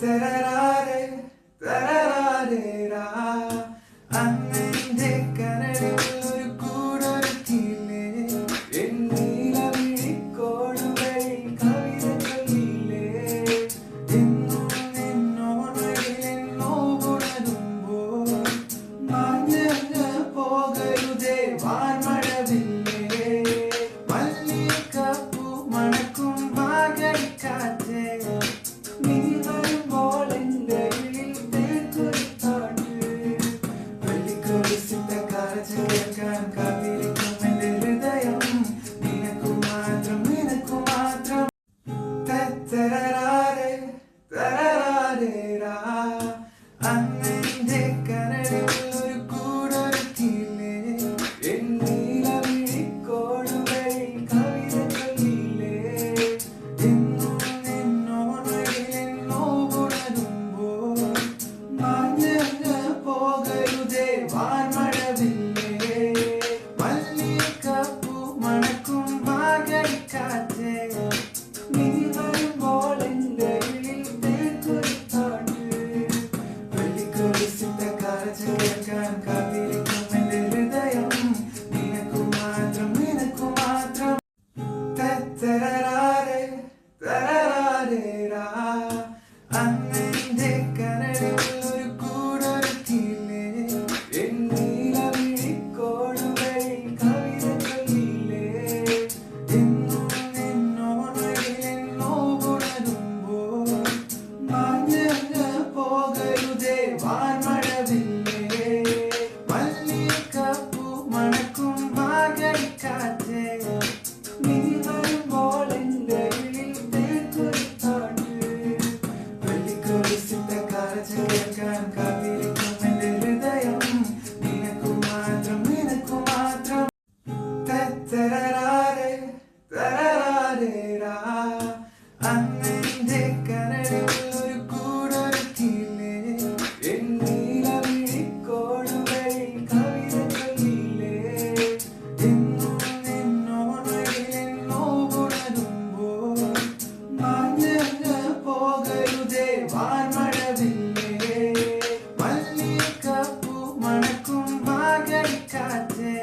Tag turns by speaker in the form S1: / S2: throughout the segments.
S1: തരരാരെ തരരാരേരാ അന്നെന്റെ കരളിൽ ഒരു കൂടൊരുക്കിയില്ലേ എൻ നീലമിഴിക്കോടുകളിൽ കവിത ചൊല്ലിയില്ലേ എന്നും നിന്നോർമ്മയിൽ എന്നോ ഉണരുമ്പോൾ മാഞ്ഞങ്ങ് പോകരുതേ വാർമഴവില്ലേ മല്ലികപ്പൂ മണക്കും വാകൈക്കാറ്റേ നീ വരുമ്പോൾ എൻ്റെ ഉള്ളിൽ തേക്കൊരുത്താട്ട് വെള്ളിക്കൊലുസിട്ട കാഴ്ച കേൾക്കാൻ കാത്തിരിക്കും എൻ്റെ ഹൃദയം നിനക്കു മാത്രം തരരാരെ തരരാരേരാ അന്നെന്റെ കരളിൽ ഒരു കൂടൊരുക്കിയില്ലേ എൻ നീലമിഴിക്കോടുകളിൽ കവിത ചൊല്ലിയില്ലേ എന്നും നിന്നോർമ്മയിൽ എന്നോ ഉണരുമ്പോൾ മാഞ്ഞങ്ങ് പോകരുതേ വാർമഴവില്ലേ മല്ലികപ്പൂ മണക്കും വാകൈക്കാറ്റേ നീ വരുമ്പോൾ എൻ്റെ ഉള്ളിൽ തേക്കൊരുത്താട്ട് വെള്ളിക്കൊലുസിട്ട കാഴ്ച കേൾക്കാൻ കാത്തിരിക്കും എൻ്റെ ഹൃദയം നിനക്കു മാത്രം തരരാരെ തരരാരേരാ അന്നെന്റെ കരളിൽ ഒരു കൂടൊരുക്കിയില്ലേ എൻ നീലമിഴിക്കോടുകളിൽ കവിത ചൊല്ലിയില്ലേ എന്നും നിന്നോർമ്മയിൽ എന്നോ ഉണരുമ്പോൾ മാഞ്ഞങ്ങ് പോകരുതേ വാർമഴവില്ലേ മല്ലികപ്പൂ മണക്കും വാകൈക്കാറ്റേ നീ വരുമ്പോൾ എൻ്റെ ഉള്ളിൽ തേക്കൊരുത്താട്ട് വെള്ളിക്കൊലുസിട്ട കാഴ്ച കേൾക്കാൻ കാത്തിരിക്കും എൻ്റെ ഹൃദയം നിനക്കു മാത്രം തരരാരെ തരരാരേരാ അന്നെന്റെ കരളിൽ ഒരു കൂടൊരുക്കിയില്ലേ എൻ നീലമിഴിക്കോടുകളിൽ കവിത ചൊല്ലിയില്ലേ എന്നും നിന്നോർമ്മയിൽ എന്നോ ഉണരുമ്പോൾ മാഞ്ഞങ്ങ് പോകരുതേ വാർമഴവില്ലേ മല്ലികപ്പൂ മണക്കും വാകൈക്കാറ്റേ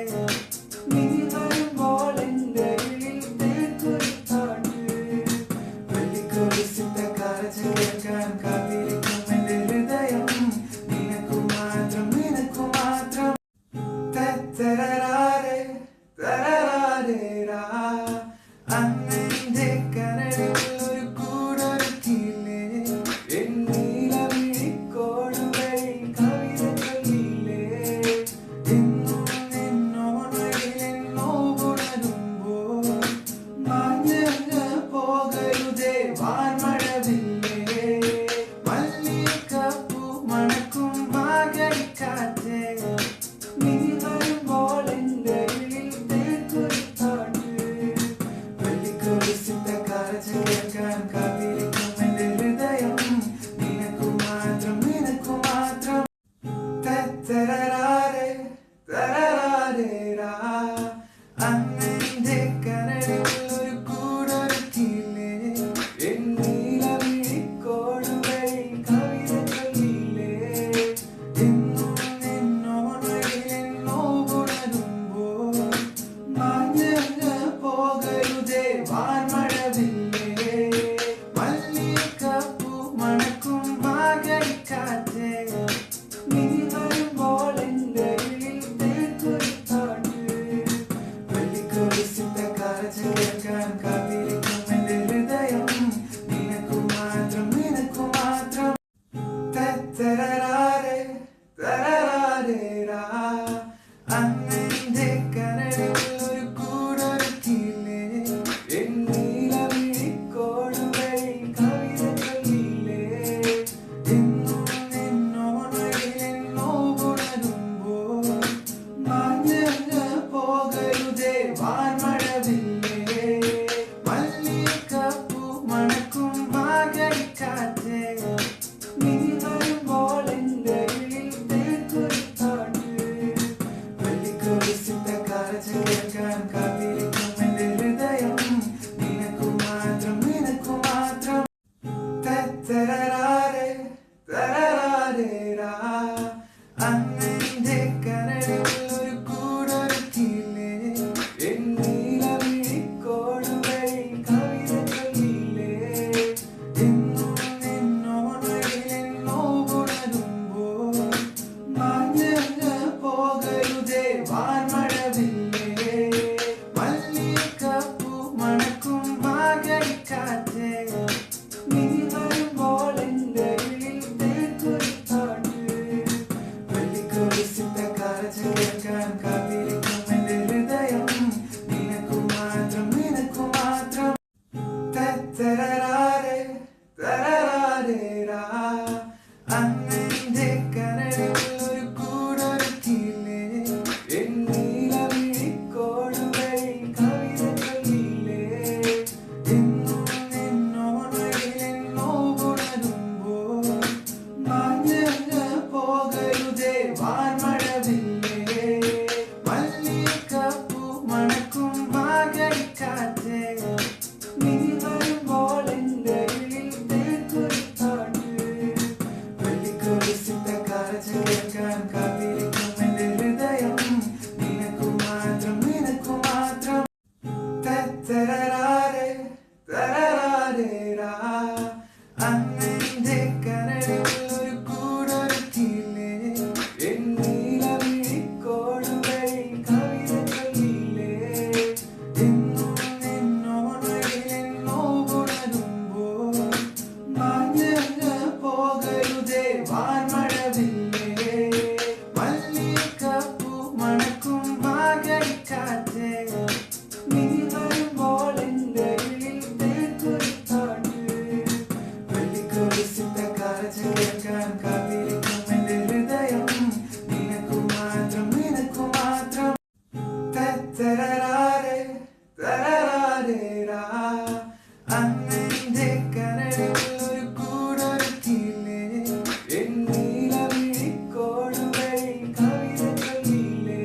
S1: നീ വരുമ്പോൾ എൻ്റെ ഉള്ളിൽ തേക്കൊരുത്താട്ട് വെള്ളിക്കൊലുസിട്ട കാഴ്ച കേൾക്കാൻ കാത്തിരിക്കും എൻ്റെ ഹൃദയം നിനക്കു മാത്രം തരരാരെ തരരാരേരാ അന്നെന്റെ കരളിൽ ഒരു കൂടൊരുക്കിയില്ലേ എൻ നീലമിഴിക്കോടുകളിൽ കവിത ചൊല്ലിയില്ലേ എന്നും നിന്നോർമ്മയിൽ എന്നോ ഉണരുമ്പോൾ മാഞ്ഞങ്ങ് പോകരുതേ വാർമഴവില്ലേ മല്ലികപ്പൂ മണക്കും വാകൈക്കാറ്റേ നീ വരുമ്പോൾ എൻ്റെ ഉള്ളിൽ തേക്കൊരുത്താട്ട് വെള്ളിക്കൊലുസിട്ട കാഴ്ച കേൾക്കാൻ കാത്തിരിക്കും എൻ്റെ ഹൃദയം നിനക്കു മാത്രം തരരാരെ തരരാരേരാ അന്നെന്റെ കരളിൽ ഒരു കൂടൊരുക്കിയില്ലേ എൻ നീലമിഴിക്കോടുകളിൽ കവിത ചൊല്ലിയില്ലേ എന്നും നിന്നോർമ്മയിൽ എന്നോ ഉണരുമ്പോൾ മാഞ്ഞങ്ങ് പോകരുതേ വാർമഴവില്ലേ മല്ലികപ്പൂ മണക്കും വാകൈക്കാറ്റേ നീ വരുമ്പോൾ എൻ്റെ ഉള്ളിൽ തേക്കൊരുത്താട്ട് വെള്ളിക്കൊലുസിട്ട കാഴ്ച കേൾക്കാൻ കാത്തിരിക്കും എൻ്റെ ഹൃദയം നിനക്കു മാത്രം തരരാരെ തരരാരേരാ അന്നെന്റെ കരളിൽ ഒരു കൂടൊരുക്കിയില്ലേ എൻ നീലമിഴിക്കോടുകളിൽ കവിത ചൊല്ലിയില്ലേ എന്നും നിന്നോർമ്മയിൽ എന്നോ ഉണരുമ്പോൾ മാഞ്ഞങ്ങ് പോകരുതേ വാർമഴവില്ലേ മല്ലികപ്പൂ മണക്കും വാകൈക്കാറ്റേ നീ വരുമ്പോൾ എൻ്റെ ഉള്ളിൽ തേക്കൊരുത്താട്ട് വെള്ളിക്കൊലുസിട്ട കാഴ്ച കേൾക്കാൻ കാത്തിരിക്കും എൻ്റെ ഹൃദയം നിനക്കു മാത്രം തരരാരെ തരരാരേരാ. അന്നെന്റെ കരളിൽ ഒരു കൂടൊരുക്കിയില്ലേ, എൻ നീലമിഴിക്കോടുകളിൽ കവിത ചൊല്ലിയില്ലേ. എന്നും നിന്നോർമ്മയിൽ എന്നോവുണരുമ്പോൾ മാഞ്ഞങ്ങ് പോകരുതേ വാർമഴവില്ലേ. മല്ലികപ്പൂ മണക്കും വാകൈക്കാറ്റേ, നീ വരുമ്പോൾ എൻ്റെ ഉള്ളിൽ തേക്കൊരുത്താട്ട്. വെള്ളിക്കൊലുസിട്ട കാഴ്ച കേൾക്കാൻ കാത്തിരിക്കും എൻ്റെ ഹൃദയം. നിനക്കു മാത്രം, നിനക്കു മാത്രം. തരരാരേ തരരാരേരാ. അന്നെന്റെ കരളിൽ ഒരു കൂടൊരുക്കിയില്ലേ, എൻ നീലമിഴിക്കോടുകളിൽ കവിത ചൊല്ലിയില്ലേ. എന്നും നിന്നോർമ്മയിൽ എന്നോവുണരുമ്പോൾ മാഞ്ഞങ്ങ് പോകരുതേ വാർമഴവില്ലേ. മല്ലികപ്പൂ മണക്കും വാകൈക്കാറ്റേ, നീ വരുമ്പോൾ എൻ്റെ ഉള്ളിൽ തേക്കൊരുത്താട്ട്. വെള്ളിക്കൊലുസിട്ട കാഴ്ച കേൾക്കാൻ കാത്തിരിക്കും എൻ്റെ ഹൃദയം. നിനക്കു മാത്രം, നിനക്കു മാത്രം. തരരാരേ തരരാരേരാ. അന്നെന്റെ കരളിൽ ഒരു കൂടൊരുക്കിയില്ലേ, എൻ നീലമിഴിക്കോടുകളിൽ കവിത ചൊല്ലിയില്ലേ. എന്നും നിന്നോർമ്മയിൽ എന്നോവുണരുമ്പോൾ മാഞ്ഞങ്ങ് പോകരുതേ വാർമഴവില്ലേ. മല്ലികപ്പൂ മണക്കും വാകൈക്കാറ്റേ, നീ വരുമ്പോൾ എൻ്റെ ഉള്ളിൽ തേക്കൊരുത്താട്ട്. വെള്ളിക്കൊലുസിട്ട കാഴ്ച കേൾക്കാൻ കാത്തിരിക്കും എൻ്റെ ഹൃദയം. നിനക്കു മാത്രം, നിനക്കു മാത്രം. തരരാരേ തരരാരേരാ. അന്നെന്റെ കരളിൽ ഒരു കൂടൊരുക്കിയില്ലേ, എൻ നീലമിഴിക്കോടുകളിൽ കവിത ചൊല്ലിയില്ലേ. എന്നും നിന്നോർമ്മയിൽ എന്നോവുണരുമ്പോൾ മാഞ്ഞങ്ങ് പോകരുതേ വാർമഴവില്ലേ. മല്ലികപ്പൂ മണക്കും വാകൈക്കാറ്റേ, നീ വരുമ്പോൾ എൻ്റെ ഉള്ളിൽ തേക്കൊരുത്താട്ട്. വെള്ളിക്കൊലുസിട്ട കാഴ്ച കേൾക്കാൻ കാത്തിരിക്കും എൻ്റെ ഹൃദയം. നിനക്കു മാത്രം, നിനക്കു മാത്രം. തരരാരേ തരരാരേരാ. അന്നെന്റെ കരളിൽ ഒരു കൂടൊരുക്കിയില്ലേ, എൻ നീലമിഴിക്കോടുകളിൽ കവിത ചൊല്ലിയില്ലേ.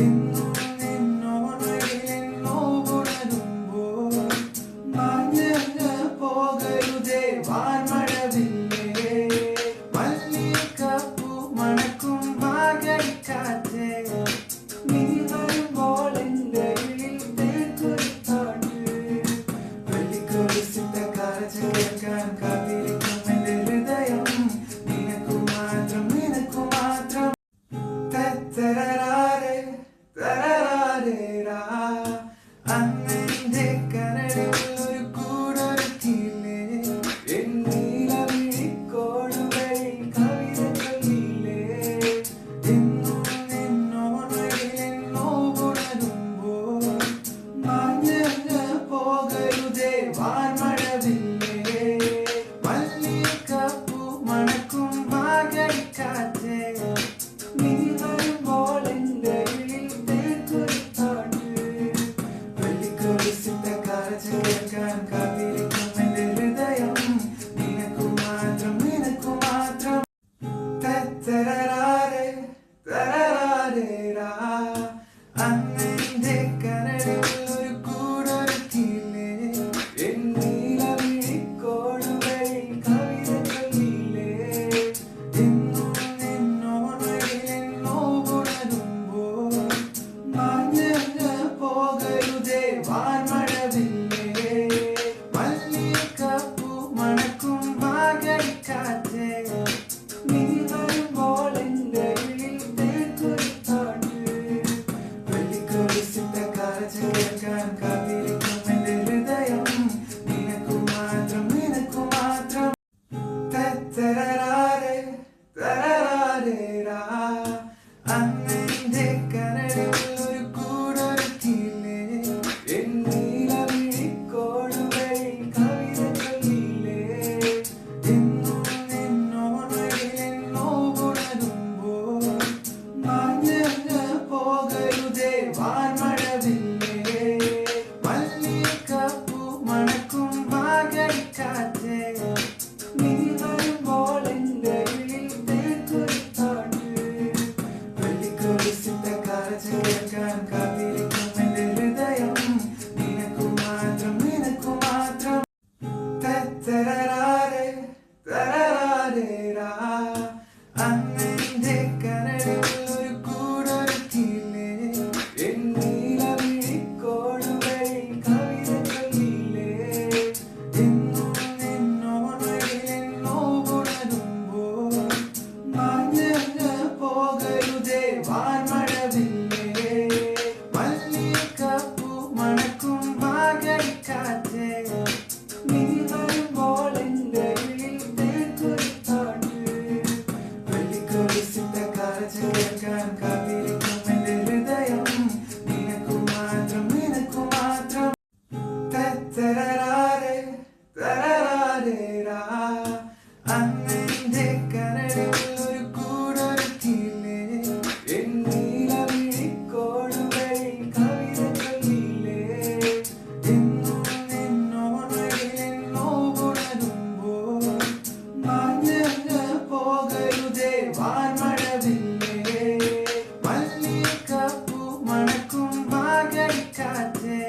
S1: എന്നും നിന്നോർമ്മയിൽ എന്നോവുണരുമ്പോൾ മാഞ്ഞങ്ങ് പോകരുതേ വാർമഴവില്ലേ. മല്ലികപ്പൂ മണക്കും വാകൈക്കാറ്റേ, നീ വരുമ്പോൾ എൻ്റെ ഉള്ളിൽ തേക്കൊരുത്താട്ട്. വെള്ളിക്കൊലുസിട്ട കാഴ്ച കേൾക്കാൻ കാത്തിരിക്കും എൻ്റെ ഹൃദയം. നിനക്കു മാത്രം, നിനക്കു മാത്രം. തരരാരേ തരരാരേരാ. അന്നെന്റെ കരളിൽ ഒരു കൂടൊരുക്കിയില്ലേ, എൻ നീലമിഴിക്കോടുകളിൽ കവിത ചൊല്ലിയില്ലേ. എന്നും നിന്നോർമ്മയിൽ എന്നോവുണരുമ്പോൾ മാഞ്ഞങ്ങ് പോകരുതേ വാർമഴവില്ലേ. കാറ്റേ